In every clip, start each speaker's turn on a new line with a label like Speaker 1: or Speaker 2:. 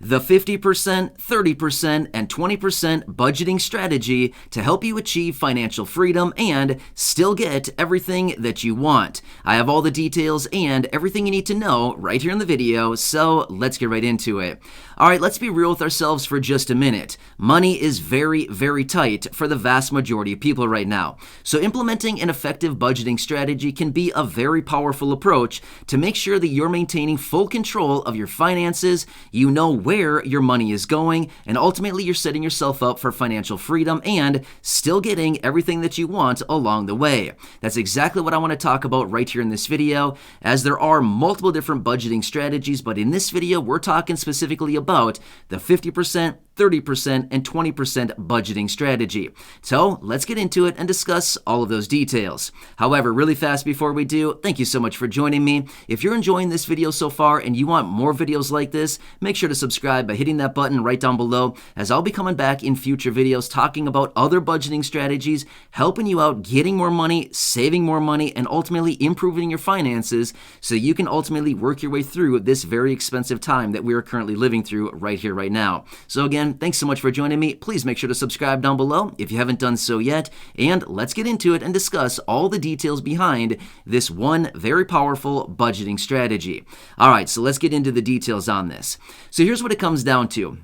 Speaker 1: the 50%, 30%, and 20% budgeting strategy to help you achieve financial freedom and still get everything that you want. I have all the details and everything you need to know right here in the video, so let's get right into it. All right, let's be real with ourselves for just a minute. Money is very, very tight for the vast majority of people right now. So implementing an effective budgeting strategy can be a very powerful approach to make sure that you're maintaining full control of your finances, you know where your money is going, and ultimately you're setting yourself up for financial freedom and still getting everything that you want along the way. That's exactly what I want to talk about right here in this video, as there are multiple different budgeting strategies, but in this video we're talking specifically about the 50%, 30%, and 20% budgeting strategy. So let's get into it and discuss all of those details. However, really fast before we do, thank you so much for joining me. If you're enjoying this video so far and you want more videos like this, make sure to subscribe by hitting that button right down below, as I'll be coming back in future videos talking about other budgeting strategies, helping you out getting more money, saving more money, and ultimately improving your finances so you can ultimately work your way through this very expensive time that we are currently living through right here, right now. So again, thanks so much for joining me. Please make sure to subscribe down below if you haven't done so yet, and let's get into it and discuss all the details behind this one very powerful budgeting strategy. All right, so let's get into the details on this. So here's what it comes down to.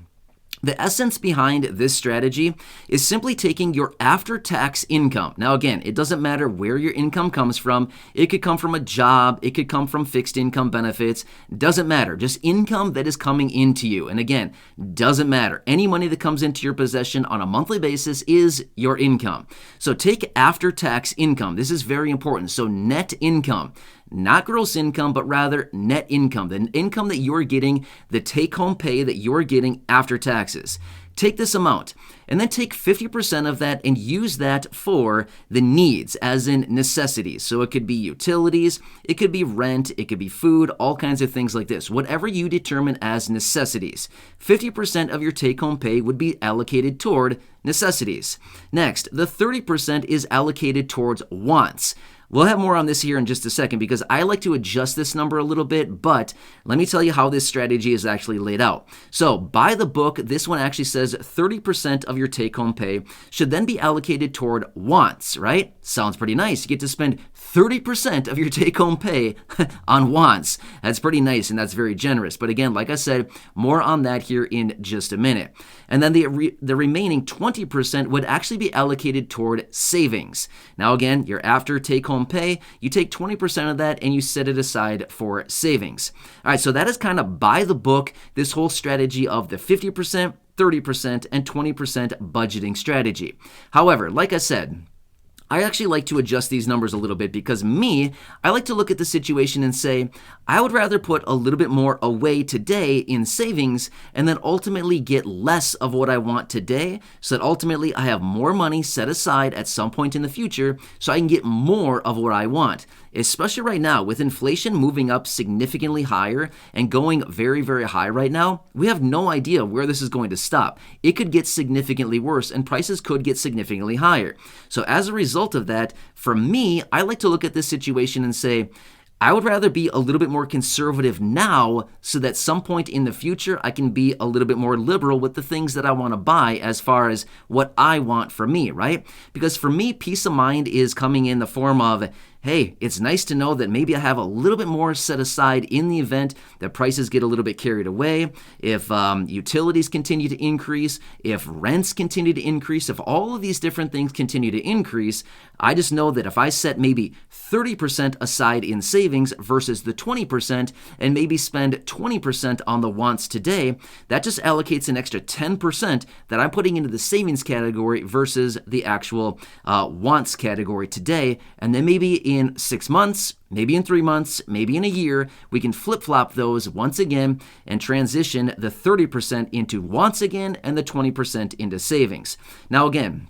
Speaker 1: The essence behind this strategy is simply taking your after-tax income. Now again, it doesn't matter where your income comes from. It could come from a job. It could come from fixed income benefits. Doesn't matter. Just income that is coming into you. And again, doesn't matter. Any money that comes into your possession on a monthly basis is your income. So take after-tax income. This is very important. So net income. Not gross income, but rather net income, the income that you're getting, the take-home pay that you're getting after taxes. Take this amount and then take 50% of that and use that for the needs, as in necessities. So it could be utilities, it could be rent, it could be food, all kinds of things like this. Whatever you determine as necessities. 50% of your take-home pay would be allocated toward necessities. Next, the 30% is allocated towards wants. We'll have more on this here in just a second because I like to adjust this number a little bit, but let me tell you how this strategy is actually laid out. So by the book, this one actually says 30% of your take-home pay should then be allocated toward wants, right? Sounds pretty nice. You get to spend 30% of your take-home pay on wants. That's pretty nice and that's very generous. But again, like I said, more on that here in just a minute. And then the remaining 20% would actually be allocated toward savings. Now again, your after take-home pay, you take 20% of that and you set it aside for savings. All right, so that is kind of by the book, this whole strategy of the 50%, 30%, and 20% budgeting strategy. However, like I said, I actually like to adjust these numbers a little bit because I like to look at the situation and say, I would rather put a little bit more away today in savings and then ultimately get less of what I want today so that ultimately I have more money set aside at some point in the future so I can get more of what I want. Especially right now with inflation moving up significantly higher and going very, very high right now, we have no idea where this is going to stop. It could get significantly worse and prices could get significantly higher. So as a result of that, for me, I like to look at this situation and say, I would rather be a little bit more conservative now so that some point in the future I can be a little bit more liberal with the things that I want to buy as far as what I want for me, right? Because for me, peace of mind is coming in the form of, hey, it's nice to know that maybe I have a little bit more set aside in the event that prices get a little bit carried away, if utilities continue to increase, if rents continue to increase, if all of these different things continue to increase, I just know that if I set maybe 30% aside in savings versus the 20% and maybe spend 20% on the wants today, that just allocates an extra 10% that I'm putting into the savings category versus the actual wants category today. And then maybe in 6 months, maybe in 3 months, maybe in a year, we can flip-flop those once again and transition the 30% into wants again and the 20% into savings. Now again,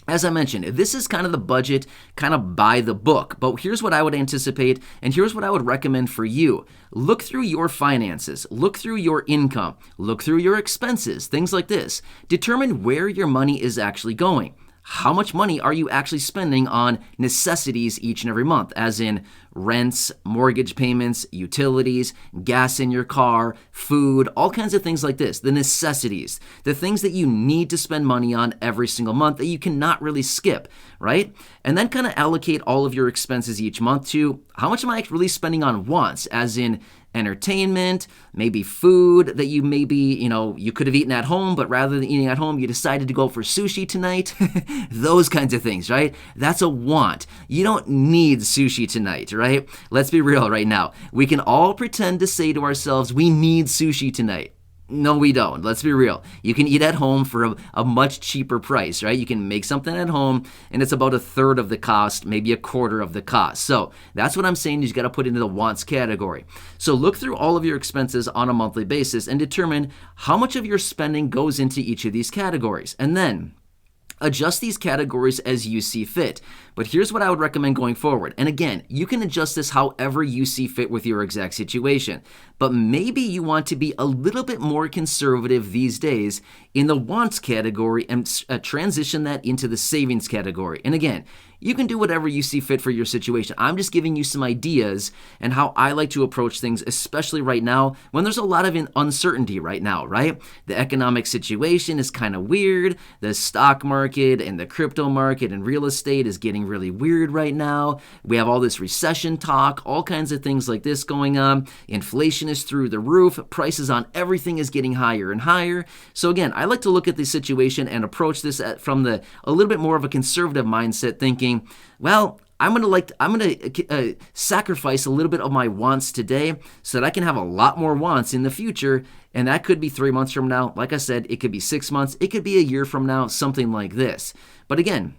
Speaker 1: as I mentioned, this is kind of the budget, kind of by the book, but here's what I would anticipate and here's what I would recommend for you. Look through your finances, look through your income, look through your expenses, things like this. Determine where your money is actually going. how much money are you actually spending on necessities each and every month, as in rents, mortgage payments, utilities, gas in your car, food, all kinds of things like this, the necessities, the things that you need to spend money on every single month that you cannot really skip, right? And then kind of allocate all of your expenses each month to how much am I really spending on wants, as in entertainment, maybe food that you you could have eaten at home, but rather than eating at home, you decided to go for sushi tonight. Those kinds of things, right? That's a want. You don't need sushi tonight, right? Let's be real right now. We can all pretend to say to ourselves, we need sushi tonight. No, we don't. Let's be real. You can eat at home for a much cheaper price, right? You can make something at home, and it's about a third of the cost, maybe a quarter of the cost. So that's what I'm saying. You got to put into the wants category. So look through all of your expenses on a monthly basis and determine how much of your spending goes into each of these categories. And then adjust these categories as you see fit. But here's what I would recommend going forward. And again, you can adjust this however you see fit with your exact situation. But maybe you want to be a little bit more conservative these days in the wants category and transition that into the savings category. And again, you can do whatever you see fit for your situation. I'm just giving you some ideas and how I like to approach things, especially right now when there's a lot of uncertainty right now, right? The economic situation is kind of weird. The stock market and the crypto market and real estate is getting really weird right now. We have all this recession talk, all kinds of things like this going on. Inflation is through the roof. Prices on everything is getting higher and higher. So again, I like to look at the situation and approach this from a little bit more of a conservative mindset, thinking, well, I'm going to sacrifice a little bit of my wants today so that I can have a lot more wants in the future. And that could be 3 months from now. Like I said, it could be 6 months. It could be a year from now, something like this. But again,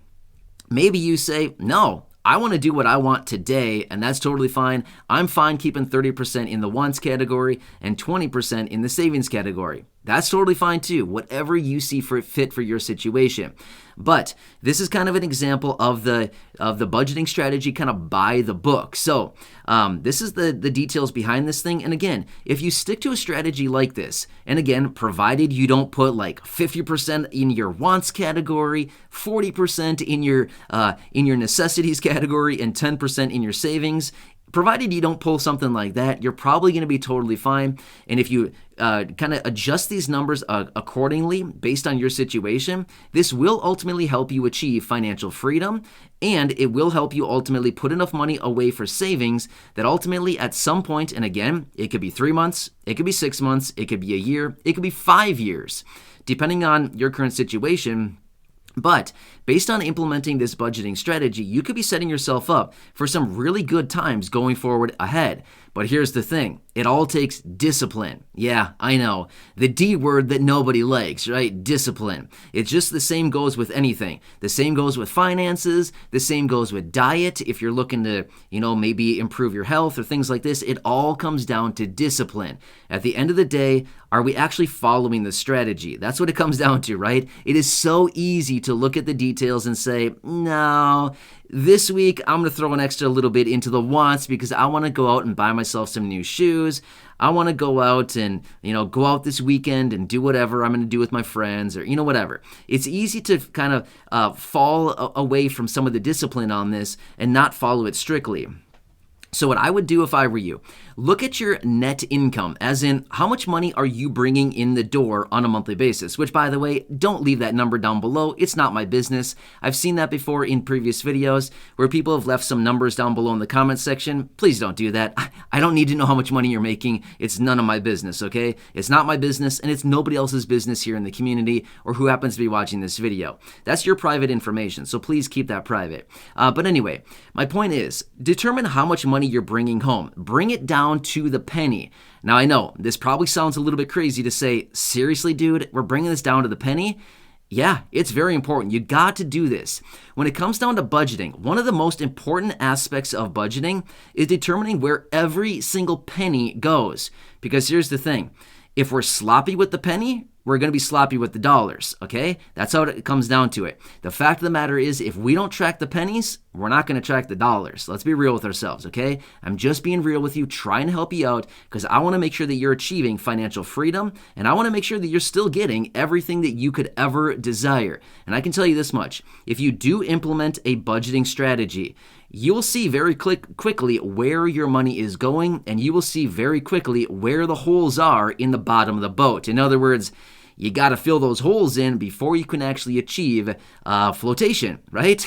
Speaker 1: maybe you say, no, I want to do what I want today, and that's totally fine. I'm fine keeping 30% in the wants category and 20% in the savings category. That's totally fine too, whatever you see fit for your situation. But this is kind of an example of the budgeting strategy kind of by the book. So this is the details behind this thing. And again, if you stick to a strategy like this, and again, provided you don't put like 50% in your wants category, 40% in your necessities category, and 10% in your savings, provided you don't pull something like that, you're probably going to be totally fine. And if you kind of adjust these numbers accordingly based on your situation, this will ultimately help you achieve financial freedom, and it will help you ultimately put enough money away for savings that ultimately at some point, and again, it could be 3 months, it could be 6 months, it could be a year, it could be 5 years, depending on your current situation. But based on implementing this budgeting strategy, you could be setting yourself up for some really good times going forward ahead. But here's the thing. It all takes discipline. Yeah, I know. The D word that nobody likes, right? Discipline. It's just the same goes with anything. The same goes with finances. The same goes with diet. If you're looking to, maybe improve your health or things like this, it all comes down to discipline. At the end of the day, are we actually following the strategy? That's what it comes down to, right? It is so easy to look at the details and say, no, this week I'm going to throw an extra little bit into the wants because I want to go out and buy myself some new shoes. I want to go out and, go out this weekend and do whatever I'm going to do with my friends or, whatever. It's easy to kind of fall away from some of the discipline on this and not follow it strictly. So what I would do if I were you, look at your net income, as in how much money are you bringing in the door on a monthly basis, which, by the way, don't leave that number down below. It's not my business. I've seen that before in previous videos where people have left some numbers down below in the comment section. Please don't do that. I don't need to know how much money you're making. It's none of my business, okay? It's not my business, and it's nobody else's business here in the community or who happens to be watching this video. That's your private information, so please keep that private. But anyway, my point is, determine how much money you're bringing home. Bring it down to the penny. Now, I know this probably sounds a little bit crazy to say, seriously, dude, we're bringing this down to the penny? Yeah, it's very important. You got to do this. When it comes down to budgeting, one of the most important aspects of budgeting is determining where every single penny goes. Because here's the thing. If we're sloppy with the penny, we're going to be sloppy with the dollars, okay? That's how it comes down to it. The fact of the matter is, if we don't track the pennies, we're not going to track the dollars. Let's be real with ourselves, okay? I'm just being real with you, trying to help you out because I want to make sure that you're achieving financial freedom, and I want to make sure that you're still getting everything that you could ever desire. And I can tell you this much. If you do implement a budgeting strategy, you'll see very quickly where your money is going, and you will see very quickly where the holes are in the bottom of the boat. In other words, you got to fill those holes in before you can actually achieve flotation, right?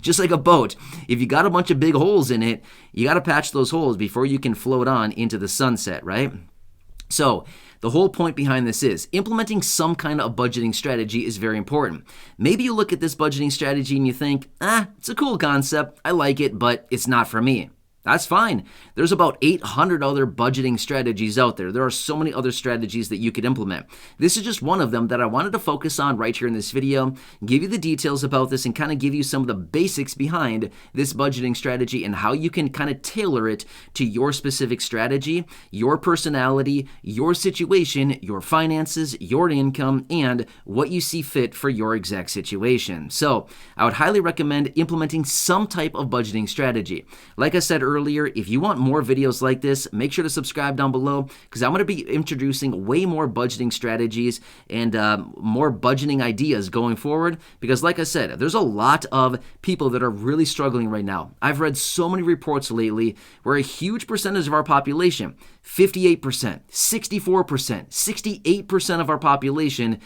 Speaker 1: Just like a boat. If you got a bunch of big holes in it, you got to patch those holes before you can float on into the sunset, right? So the whole point behind this is implementing some kind of budgeting strategy is very important. Maybe you look at this budgeting strategy and you think, it's a cool concept, I like it, but it's not for me. That's fine. There's about 800 other budgeting strategies out there. There are so many other strategies that you could implement. This is just one of them that I wanted to focus on right here in this video, give you the details about this, and kind of give you some of the basics behind this budgeting strategy and how you can kind of tailor it to your specific strategy, your personality, your situation, your finances, your income, and what you see fit for your exact situation. So I would highly recommend implementing some type of budgeting strategy. Like I said earlier, if you want more videos like this, make sure to subscribe down below because I'm going to be introducing way more budgeting strategies and more budgeting ideas going forward because like I said, there's a lot of people that are really struggling right now. I've read so many reports lately where a huge percentage of our population, 58%, 64%, 68% of our population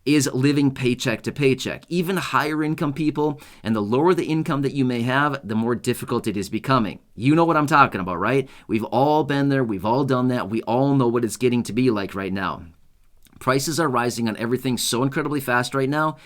Speaker 1: is living paycheck to paycheck. Even higher income people, and the lower the income that you may have, the more difficult it is becoming. You know what I'm talking about, right? We've all been there. We've all done that. We all know what it's getting to be like right now. Prices are rising on everything so incredibly fast right now.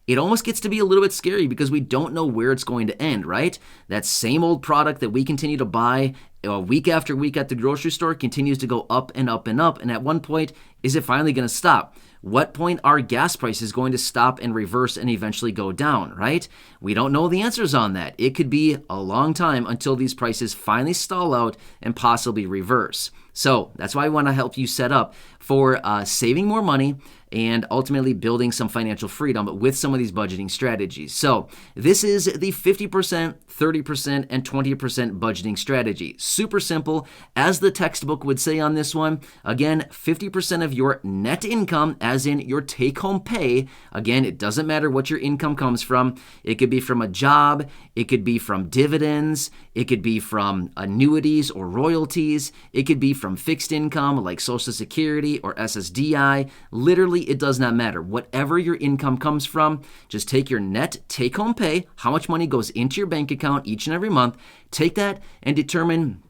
Speaker 1: It almost gets to be a little bit scary because we don't know where it's going to end, right? That same old product that we continue to buy week after week at the grocery store continues to go up and up and up. And at one point, is it finally going to stop? What point are gas prices going to stop and reverse and eventually go down, right? We don't know the answers on that. It could be a long time until these prices finally stall out and possibly reverse. So that's why I want to help you set up for saving more money and ultimately building some financial freedom with some of these budgeting strategies. So this is the 50%, 30%, and 20% budgeting strategy. Super simple. As the textbook would say on this one, again, 50% of your net income, as in your take-home pay. Again, it doesn't matter what your income comes from. It could be from a job. It could be from dividends. It could be from annuities or royalties. It could be from fixed income like Social Security or SSDI. Literally, it does not matter. Whatever your income comes from, just take your net take-home pay, how much money goes into your bank account each and every month, take that and determine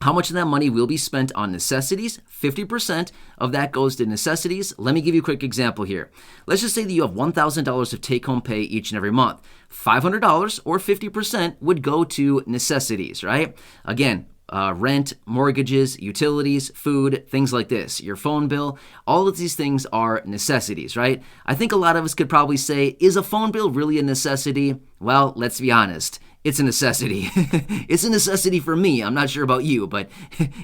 Speaker 1: how much of that money will be spent on necessities. 50% of that goes to necessities. Let me give you a quick example here. Let's just say that you have $1,000 of take-home pay each and every month. $500 or 50% would go to necessities, right? Again, rent, mortgages, utilities, food, things like this, your phone bill, all of these things are necessities, right? I think a lot of us could probably say, is a phone bill really a necessity? Well, let's be honest. It's a necessity. It's a necessity for me. I'm not sure about you, but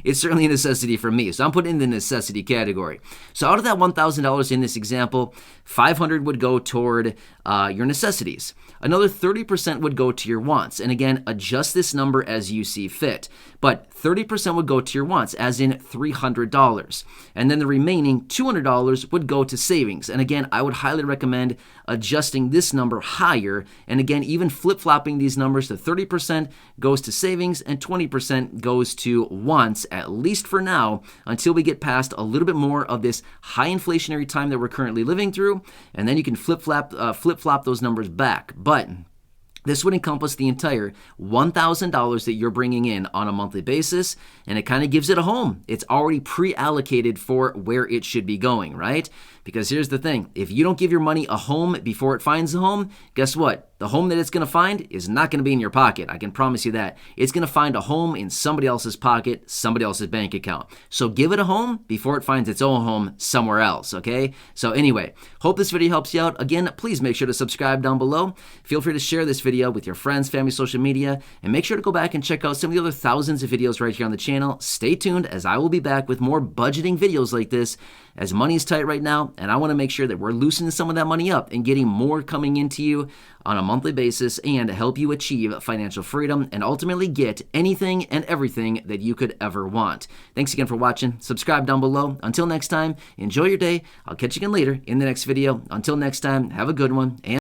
Speaker 1: it's certainly a necessity for me. So I'm putting in the necessity category. So out of that $1,000 in this example, $500 would go toward your necessities. Another 30% would go to your wants. And again, adjust this number as you see fit. But 30% would go to your wants, as in $300. And then the remaining $200 would go to savings. And again, I would highly recommend adjusting this number higher. And again, even flip-flopping these numbers to 30% goes to savings and 20% goes to wants, at least for now, until we get past a little bit more of this high inflationary time that we're currently living through. And then you can flip-flop those numbers back. But this would encompass the entire $1,000 that you're bringing in on a monthly basis, and it kind of gives it a home. It's already pre-allocated for where it should be going, right? Because here's the thing. If you don't give your money a home before it finds a home, guess what? The home that it's going to find is not going to be in your pocket. I can promise you that. It's going to find a home in somebody else's pocket, somebody else's bank account. So give it a home before it finds its own home somewhere else, okay? So anyway, hope this video helps you out. Again, please make sure to subscribe down below. Feel free to share this video with your friends, family, social media, and make sure to go back and check out some of the other thousands of videos right here on the channel. Stay tuned as I will be back with more budgeting videos like this. As money is tight right now, and I want to make sure that we're loosening some of that money up and getting more coming into you on a monthly basis and help you achieve financial freedom and ultimately get anything and everything that you could ever want. Thanks again for watching. Subscribe down below. Until next time, enjoy your day. I'll catch you again later in the next video. Until next time, have a good one. And